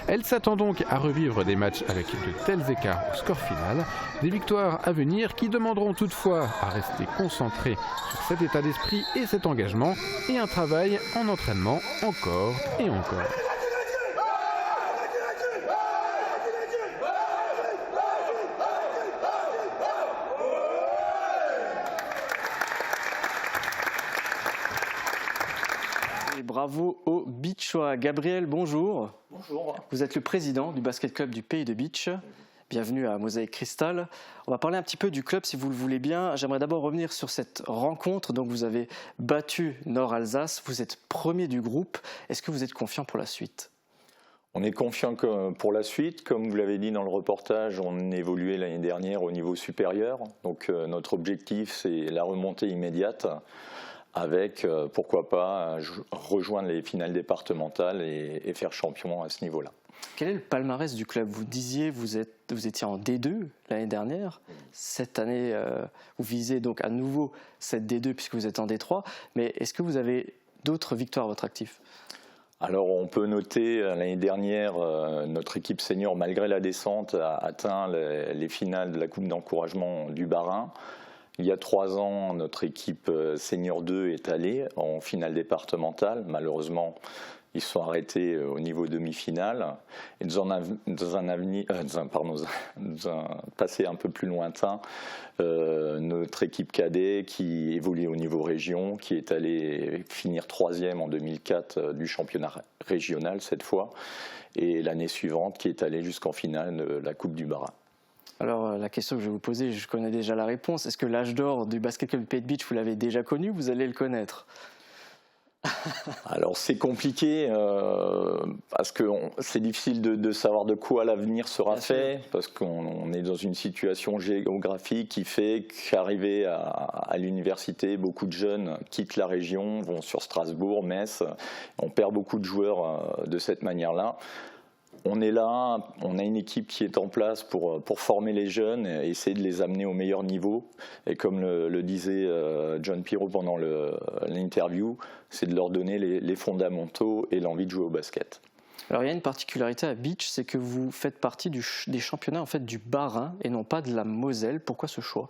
Speaker 6: Elle s'attend donc à revivre des matchs avec de tels écarts au score final. Des victoires à venir qui demanderont toutefois à rester concentrés sur cet état d'esprit et cet engagement et un travail en entraînement encore et encore.
Speaker 19: Bravo aux Beachois. Gabriel, bonjour.
Speaker 24: Bonjour.
Speaker 19: Vous êtes le président du basket club du Pays de Beach. Bienvenue à Mosaïque Cristal. On va parler un petit peu du club si vous le voulez bien. J'aimerais d'abord revenir sur cette rencontre. Donc vous avez battu Nord-Alsace, vous êtes premier du groupe. Est-ce que vous êtes confiant pour la suite ?
Speaker 25: On est confiant pour la suite. Comme vous l'avez dit dans le reportage, on évoluait l'année dernière au niveau supérieur. Donc notre objectif, c'est la remontée immédiate avec, pourquoi pas, rejoindre les finales départementales et faire champion à ce niveau-là.
Speaker 19: Quel est le palmarès du club ? Vous disiez vous étiez en D2 l'année dernière. Cette année, vous visez donc à nouveau cette D2 puisque vous êtes en D3. Mais est-ce que vous avez d'autres victoires à votre actif ?
Speaker 25: Alors on peut noter, l'année dernière, notre équipe senior, malgré la descente, a atteint les finales de la Coupe d'encouragement du Bas-Rhin. Il y a 3 ans, notre équipe senior 2 est allée en finale départementale. Malheureusement, Ils se sont arrêtés au niveau demi-finale. Et dans un passé un peu plus lointain, notre équipe cadet qui évolue au niveau région, qui est allée finir 3e en 2004 du championnat régional cette fois, et l'année suivante qui est allée jusqu'en finale de la Coupe du Bas-Rhin.
Speaker 19: Alors la question que je vais vous poser, je connais déjà la réponse. Est-ce que l'âge d'or du basket club Pays de Beach, vous l'avez déjà connu, vous allez le connaître?
Speaker 25: Alors c'est compliqué parce que c'est difficile de savoir de quoi l'avenir sera fait, parce qu'on est dans une situation géographique qui fait qu'arrivé à l'université, beaucoup de jeunes quittent la région, vont sur Strasbourg, Metz, on perd beaucoup de joueurs de cette manière-là. On est là, on a une équipe qui est en place pour former les jeunes et essayer de les amener au meilleur niveau. Et comme le disait John Pirot pendant l'interview, c'est de leur donner les fondamentaux et l'envie de jouer au basket.
Speaker 19: Alors il y a une particularité à Beach, c'est que vous faites partie des championnats en fait, du Bas-Rhin et non pas de la Moselle. Pourquoi ce choix ?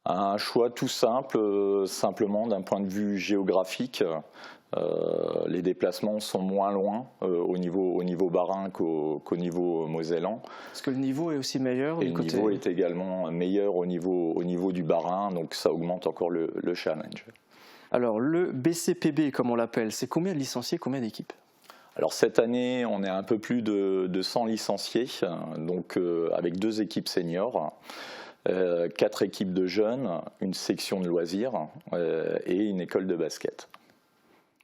Speaker 25: Un choix tout simple, simplement d'un point de vue géographique. Les déplacements sont moins loin au niveau Bas-Rhin qu'au niveau mosellan.
Speaker 19: Est-ce que le niveau est aussi meilleur?
Speaker 25: Et le niveau est également meilleur au niveau du Bas-Rhin, donc ça augmente encore le challenge.
Speaker 19: Alors le BCPB, comme on l'appelle, c'est combien de licenciés, combien d'équipes?
Speaker 25: Alors cette année, on est un peu plus de 100 licenciés, donc avec 2 équipes seniors. 4 équipes de jeunes, une section de loisirs et une école de basket.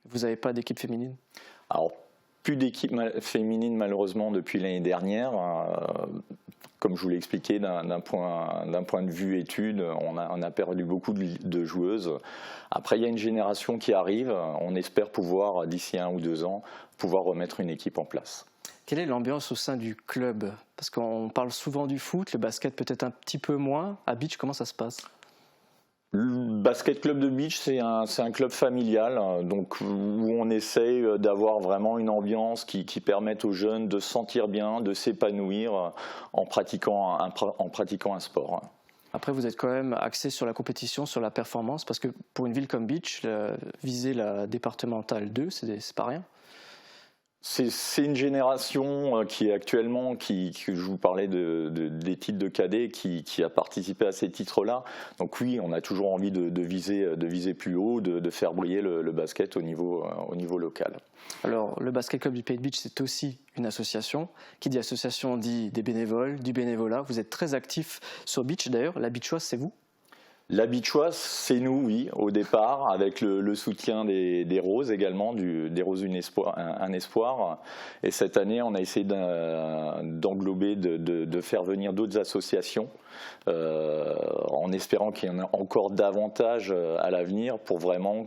Speaker 19: Vous n'avez pas d'équipe féminine?
Speaker 25: Alors, plus d'équipe féminine malheureusement depuis l'année dernière. Comme je vous l'ai expliqué, d'un point de vue études, on a perdu beaucoup de joueuses. Après, il y a une génération qui arrive. On espère pouvoir, d'ici 1 ou 2 ans, pouvoir remettre une équipe en place.
Speaker 19: Quelle est l'ambiance au sein du club? Parce qu'on parle souvent du foot, le basket peut-être un petit peu moins. À Beach, comment ça se passe?
Speaker 25: Le basket club de Beach, c'est un club familial, donc où on essaye d'avoir vraiment une ambiance qui permette aux jeunes de se sentir bien, de s'épanouir en pratiquant un sport.
Speaker 19: Après, vous êtes quand même axé sur la compétition, sur la performance, parce que pour une ville comme Beach, viser la départementale 2, c'est pas rien.
Speaker 25: C'est une génération qui est actuellement, que je vous parlais des titres de cadet, qui a participé à ces titres-là. Donc oui, on a toujours envie de viser plus haut, de faire briller le basket au niveau local.
Speaker 19: Alors, le basket club du Pays de Beach, c'est aussi une association. Qui dit association dit des bénévoles, du bénévolat. Vous êtes très actif sur Beach d'ailleurs. La Beachoise, c'est vous ?
Speaker 25: La Beachoise, c'est nous, oui, au départ, avec le soutien des Roses également, des Roses un espoir. Et cette année, on a essayé d'englober, de faire venir d'autres associations, en espérant qu'il y en ait encore davantage à l'avenir pour vraiment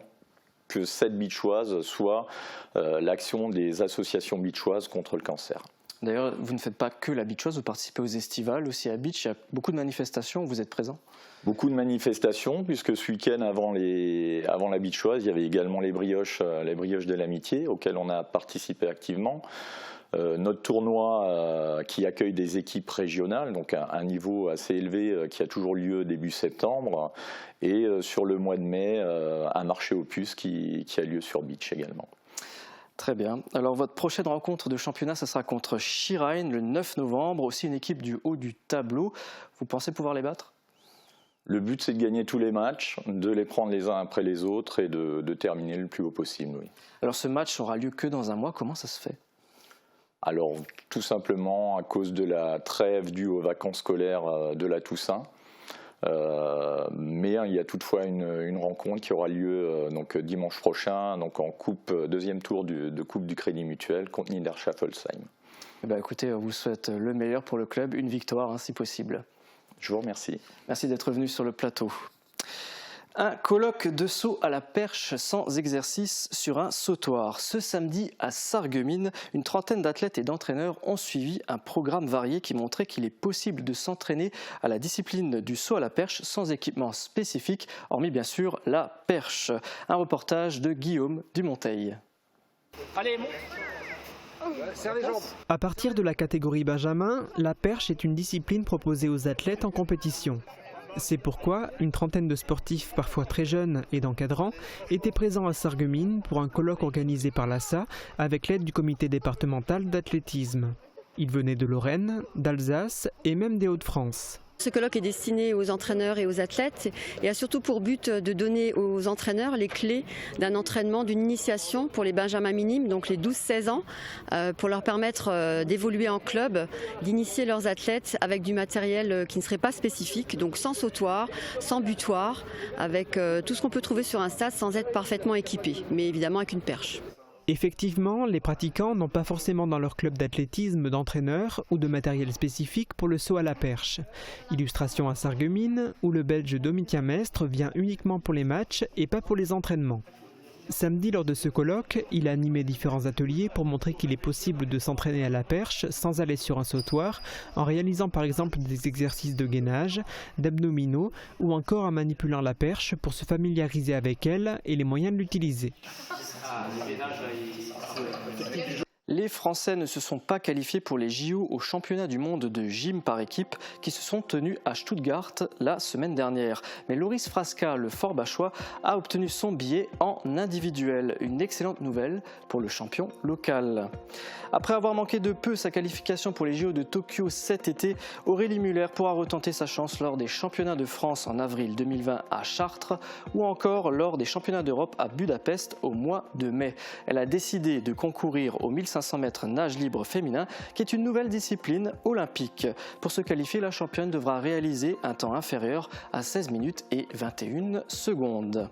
Speaker 25: que cette Beachoise soit l'action des associations beachoises contre le cancer.
Speaker 19: D'ailleurs, vous ne faites pas que la Beachoise, vous participez aux estivales aussi à Beach. Il y a beaucoup de manifestations où vous êtes présent.
Speaker 25: Beaucoup de manifestations, puisque ce week-end avant la Beachoise, il y avait également les brioches de l'amitié, auxquelles on a participé activement. Notre tournoi qui accueille des équipes régionales, donc un niveau assez élevé qui a toujours lieu début septembre. Et sur le mois de mai, un marché aux puces qui a lieu sur Beach également.
Speaker 19: Très bien. Alors votre prochaine rencontre de championnat, ça sera contre Shirine le 9 novembre, aussi une équipe du haut du tableau. Vous pensez pouvoir les battre ?
Speaker 25: Le but, c'est de gagner tous les matchs, de les prendre les uns après les autres et de terminer le plus haut possible. Oui.
Speaker 19: Alors ce match aura lieu que dans un mois, comment ça se fait ?
Speaker 25: Alors tout simplement à cause de la trêve due aux vacances scolaires de la Toussaint. Mais il y a toutefois une rencontre qui aura lieu donc dimanche prochain, donc en deuxième tour de Coupe du Crédit Mutuel contre Niederschaffelsheim.
Speaker 19: Eh bien, écoutez, on vous souhaite le meilleur pour le club, une victoire si possible.
Speaker 25: Je vous remercie.
Speaker 19: Merci d'être venu sur le plateau. Un colloque de saut à la perche sans exercice sur un sautoir. Ce samedi à Sarreguemines, une trentaine d'athlètes et d'entraîneurs ont suivi un programme varié qui montrait qu'il est possible de s'entraîner à la discipline du saut à la perche sans équipement spécifique, hormis bien sûr la perche. Un reportage de Guillaume Dumonteil.
Speaker 7: Allez, serre les jambes.
Speaker 15: À partir de la catégorie Benjamin, la perche est une discipline proposée aux athlètes en compétition. C'est pourquoi une trentaine de sportifs, parfois très jeunes et d'encadrants, étaient présents à Sarreguemines pour un colloque organisé par l'ASSA avec l'aide du comité départemental d'athlétisme. Ils venaient de Lorraine, d'Alsace et même des Hauts-de-France.
Speaker 9: Ce colloque est destiné aux entraîneurs et aux athlètes et a surtout pour but de donner aux entraîneurs les clés d'un entraînement, d'une initiation pour les benjamins minimes, donc les 12-16 ans, pour leur permettre d'évoluer en club, d'initier leurs athlètes avec du matériel qui ne serait pas spécifique, donc sans sautoir, sans butoir, avec tout ce qu'on peut trouver sur un stade sans être parfaitement équipé, mais évidemment avec une perche.
Speaker 15: Effectivement, les pratiquants n'ont pas forcément dans leur club d'athlétisme d'entraîneurs ou de matériel spécifique pour le saut à la perche. Illustration à Sarreguemines, où le Belge Domitien Mestre vient uniquement pour les matchs et pas pour les entraînements. Samedi, lors de ce colloque, il a animé différents ateliers pour montrer qu'il est possible de s'entraîner à la perche sans aller sur un sautoir, en réalisant par exemple des exercices de gainage, d'abdominaux ou encore en manipulant la perche pour se familiariser avec elle et les moyens de l'utiliser.
Speaker 19: Les Français ne se sont pas qualifiés pour les JO au championnat du monde de gym par équipe qui se sont tenus à Stuttgart la semaine dernière. Mais Loris Frasca, le Fort Bachois, a obtenu son billet en individuel. Une excellente nouvelle pour le champion local. Après avoir manqué de peu sa qualification pour les JO de Tokyo cet été, Aurélie Muller pourra retenter sa chance lors des championnats de France en avril 2020 à Chartres ou encore lors des championnats d'Europe à Budapest au mois de mai. Elle a décidé de concourir au 1500 mètres nage libre féminin qui est une nouvelle discipline olympique. Pour se qualifier, la championne devra réaliser un temps inférieur à 16 minutes et 21 secondes.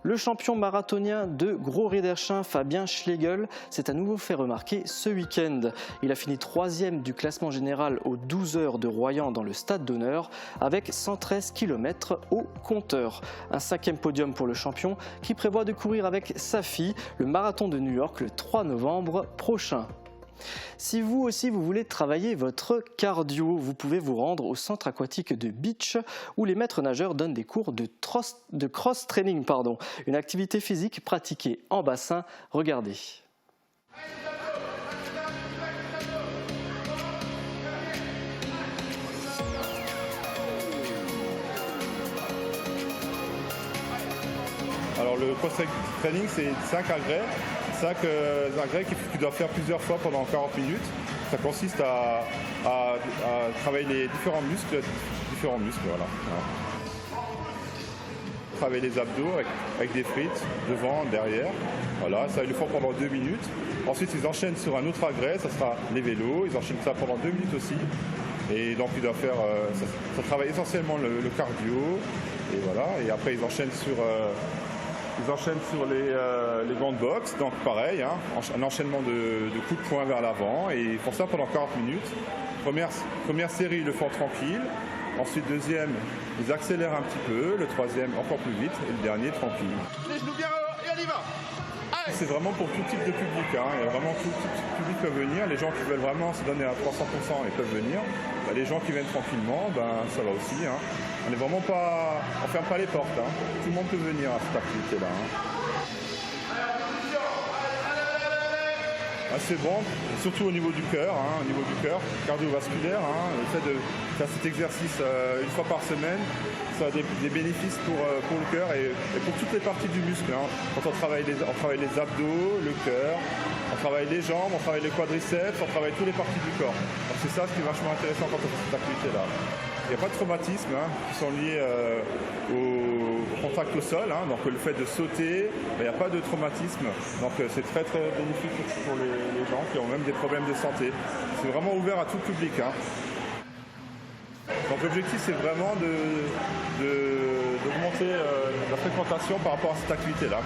Speaker 19: Le champion marathonien de Gros Riederchin, Fabien Schlegel, s'est à nouveau fait remarquer ce week-end. Il a fini 3e du classement général aux 12 heures de Royan dans le stade d'honneur avec 113 km au compteur. Un 5e podium pour le champion qui prévoit de courir avec sa fille le marathon de New York le 3 novembre prochain. Si vous aussi vous voulez travailler votre cardio, vous pouvez vous rendre au centre aquatique de Beach où les maîtres nageurs donnent des cours de cross-training, une activité physique pratiquée en bassin. Regardez.
Speaker 10: Alors le cross-training, c'est 5 agrès. 5 agrès que tu dois faire plusieurs fois pendant 40 minutes. Ça consiste à travailler les différents muscles. Voilà. Travailler les abdos avec des frites devant, derrière. Voilà, ça ils le font pendant 2 minutes. Ensuite ils enchaînent sur un autre agrès, ça sera les vélos. Ils enchaînent ça pendant 2 minutes aussi. Et donc ils doivent faire, ça travaille essentiellement le cardio. Et voilà. Et après ils enchaînent sur les gants de boxe, donc pareil, un enchaînement de coups de poing vers l'avant et ils font ça pendant 40 minutes. Première série, ils le font tranquille. Ensuite, deuxième, ils accélèrent un petit peu. Le troisième, encore plus vite. Et le dernier, tranquille.
Speaker 7: Les genoux bien et on y va.
Speaker 10: C'est vraiment pour tout type de public. Il y a vraiment tout type de public peut venir. Les gens qui veulent vraiment se donner à 300%, ils peuvent venir. Les gens qui viennent tranquillement, ça va aussi. On n'est vraiment pas, on ferme pas les portes. Tout le monde peut venir à cette activité-là. C'est bon, surtout au niveau du cœur, cardiovasculaire. Le fait de faire cet exercice une fois par semaine, ça a des bénéfices pour le cœur et pour toutes les parties du muscle. Quand on travaille les abdos, le cœur, on travaille les jambes, on travaille les quadriceps, on travaille toutes les parties du corps. Donc c'est ça ce qui est vachement intéressant quand on fait cette activité-là. Il n'y a pas de traumatismes qui sont liés au contact au sol, donc le fait de sauter, il n'y a pas de traumatisme. Donc c'est très très bénéfique pour les gens qui ont même des problèmes de santé. C'est vraiment ouvert à tout le public. Donc l'objectif c'est vraiment d'augmenter la fréquentation par rapport à cette activité-là.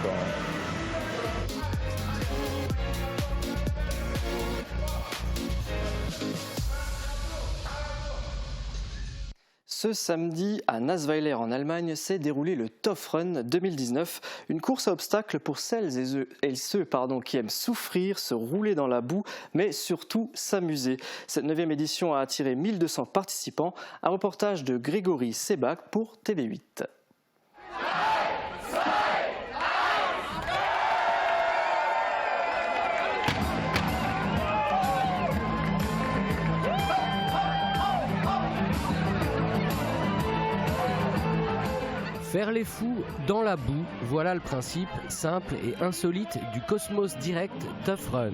Speaker 19: Ce samedi, à Nassweiler en Allemagne, s'est déroulé le Tough Run 2019, une course à obstacles pour celles et ceux qui aiment souffrir, se rouler dans la boue, mais surtout s'amuser. Cette 9e édition a attiré 1200 participants, un reportage de Grégory Sebac pour TV8.
Speaker 11: Vers les fous, dans la boue, voilà le principe simple et insolite du Cosmos Direct Tough Run.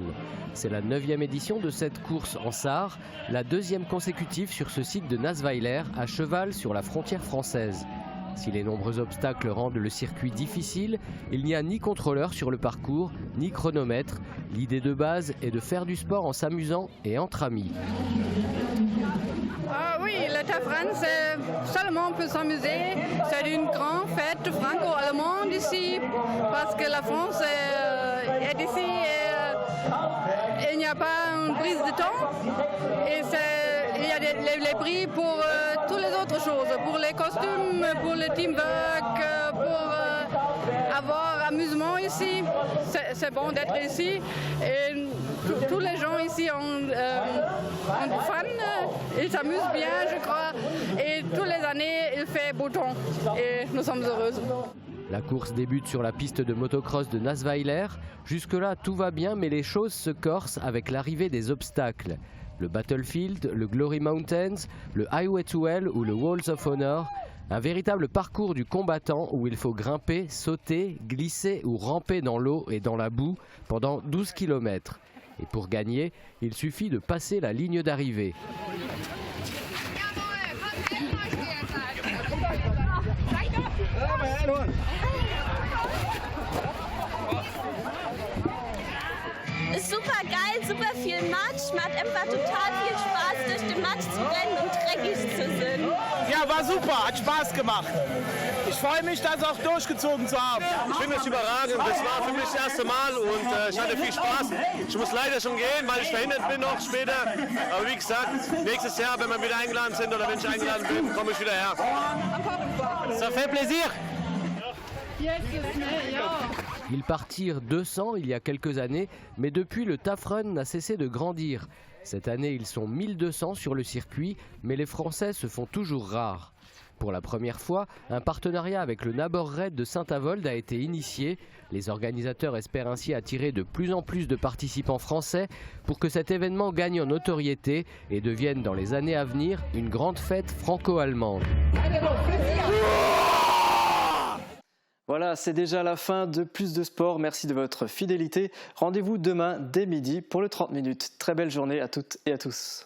Speaker 11: C'est la 9e édition de cette course en Sarre, la 2e consécutive sur ce site de Nassweiler, à cheval sur la frontière française. Si les nombreux obstacles rendent le circuit difficile, il n'y a ni contrôleur sur le parcours, ni chronomètre. L'idée de base est de faire du sport en s'amusant et entre amis.
Speaker 12: Oui, le Tough Run, c'est seulement pour s'amuser. C'est une grande fête franco-allemande ici, parce que la France est ici et il n'y a pas une prise de temps. Et il y a les prix pour toutes les autres choses, pour les costumes, pour le teamwork, pour avoir amusement ici. C'est bon d'être ici. Et tous les gens ici ont fun, ils s'amusent bien, je crois. Et toutes les années, il fait beau temps et nous sommes heureuses.
Speaker 11: La course débute sur la piste de motocross de Nassweiler. Jusque-là, tout va bien, mais les choses se corsent avec l'arrivée des obstacles. Le Battlefield, le Glory Mountains, le Highway to Hell ou le Walls of Honor. Un véritable parcours du combattant où il faut grimper, sauter, glisser ou ramper dans l'eau et dans la boue pendant 12 km. Et pour gagner, il suffit de passer la ligne d'arrivée.
Speaker 14: Super geil, super viel Matsch. Macht einfach total viel Spaß, durch den Matsch zu rennen und dreckig zu sein.
Speaker 7: Ja, war super, hat Spaß gemacht. Ich freue mich, das auch durchgezogen zu haben.
Speaker 16: Ich finde es überragend. Das war für mich das erste Mal und ich hatte viel Spaß. Ich muss leider schon gehen, weil ich verhindert bin noch später. Aber wie gesagt, nächstes Jahr, wenn wir wieder eingeladen sind oder wenn ich eingeladen bin, komme ich wieder her. Ça fait plaisir.
Speaker 11: Ils partirent 200 il y a quelques années, mais depuis le Tough Run n'a cessé de grandir. Cette année, ils sont 1200 sur le circuit, mais les Français se font toujours rares. Pour la première fois, un partenariat avec le Nabor Raid de Saint-Avold a été initié. Les organisateurs espèrent ainsi attirer de plus en plus de participants français pour que cet événement gagne en notoriété et devienne dans les années à venir une grande fête franco-allemande.
Speaker 19: Voilà, c'est déjà la fin de Plus de Sport. Merci de votre fidélité. Rendez-vous demain dès midi pour le 30 minutes. Très belle journée à toutes et à tous.